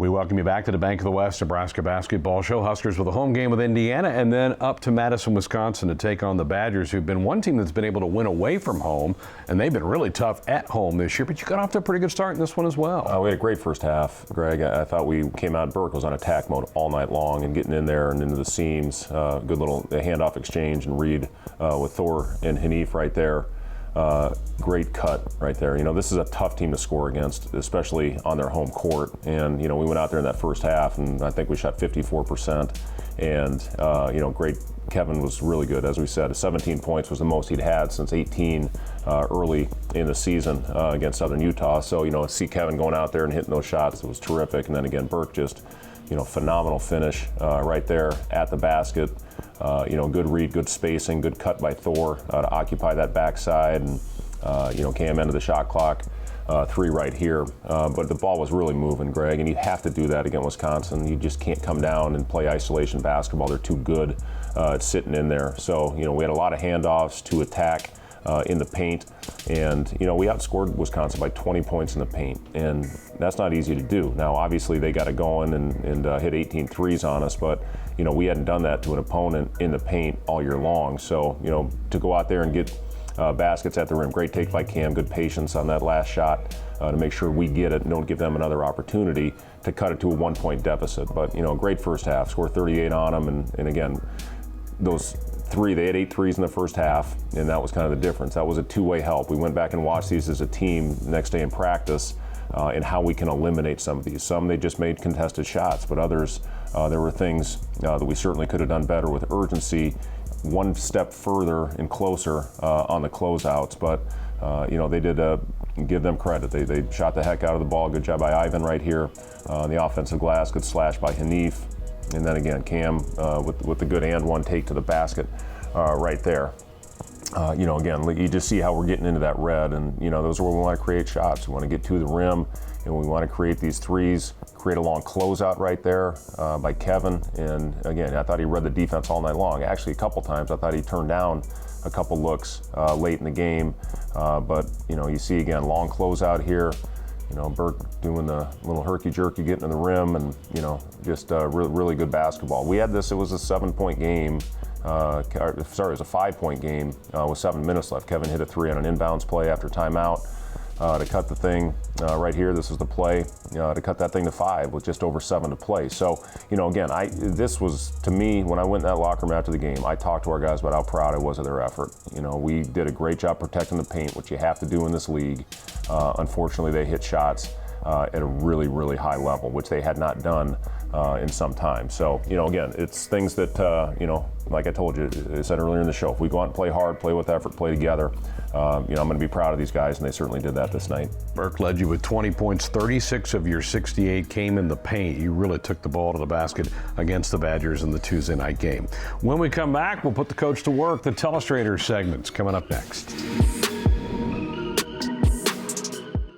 We welcome you back to the Bank of the West Nebraska Basketball Show. Huskers with a home game with Indiana and then up to Madison, Wisconsin to take on the Badgers, who've been one team that's been able to win away from home, and they've been really tough at home this year. But you got off to a pretty good start in this one as well. We had a great first half, Greg. I thought we came out, Burke was on attack mode all night long and getting in there and into the seams. Good little handoff exchange and read with Thor and Hanif right there. Great cut right there. You know, this is a tough team to score against, especially on their home court. And, you know, we went out there in that first half and I think we shot 54%. And, you know, great. Kevin was really good, as we said. 17 points was the most he'd had since 18 early in the season against Southern Utah. So, you know, see Kevin going out there and hitting those shots, it was terrific. And then again, Burke just, you know, phenomenal finish right there at the basket. You know, good read, good spacing, good cut by Thor to occupy that backside, and you know, Cam ended the shot clock, 3 right here. But the ball was really moving, Greg, and you have to do that against Wisconsin. You just can't come down and play isolation basketball. They're too good at sitting in there. So, you know, we had a lot of handoffs to attack in the paint, and you know, we outscored Wisconsin by 20 points in the paint, and that's not easy to do. Now obviously they got it going and hit 18 threes on us, but you know, we hadn't done that to an opponent in the paint all year long. So, you know, to go out there and get baskets at the rim, great take by Cam, good patience on that last shot to make sure we get it and don't give them another opportunity to cut it to a 1-point deficit. But you know, great first half, scored 38 on them, and again, those they had 8 threes in the first half, and that was kind of the difference. That was a two-way help. We went back and watched these as a team next day in practice and how we can eliminate some of these. Some they just made contested shots, but others there were things that we certainly could have done better with urgency, one step further and closer on the closeouts. But you know, they did give them credit. They shot the heck out of the ball. Good job by Ivan right here on the offensive glass. Good slash by Hanif. And then again, Cam with the good and one take to the basket right there. You know, again, you just see how we're getting into that red, and you know, those are where we want to create shots. We want to get to the rim, and we want to create these threes, create a long closeout right there by Kevin. And again, I thought he read the defense all night long. Actually, a couple times I thought he turned down a couple looks late in the game. But you know, you see again, long closeout here. You know, Burke doing the little herky-jerky, getting to the rim, and, you know, just really good basketball. We had this, it was a 7-point game. Sorry, it was a 5-point game with 7 minutes left. Kevin hit a 3 on an inbounds play after timeout to cut the thing right here. This was the play to cut that thing to 5 with just over 7 to play. So, you know, again, this was, to me, when I went in that locker room after the game, I talked to our guys about how proud I was of their effort. You know, we did a great job protecting the paint, which you have to do in this league. Unfortunately, they hit shots at a really, really high level, which they had not done in some time. So, you know, again, it's things that, you know, like I told you, I said earlier in the show, if we go out and play hard, play with effort, play together, you know, I'm going to be proud of these guys, and they certainly did that this night. Burke led you with 20 points. 36 of your 68 came in the paint. You really took the ball to the basket against the Badgers in the Tuesday night game. When we come back, we'll put the coach to work. The Telestrator segment's coming up next.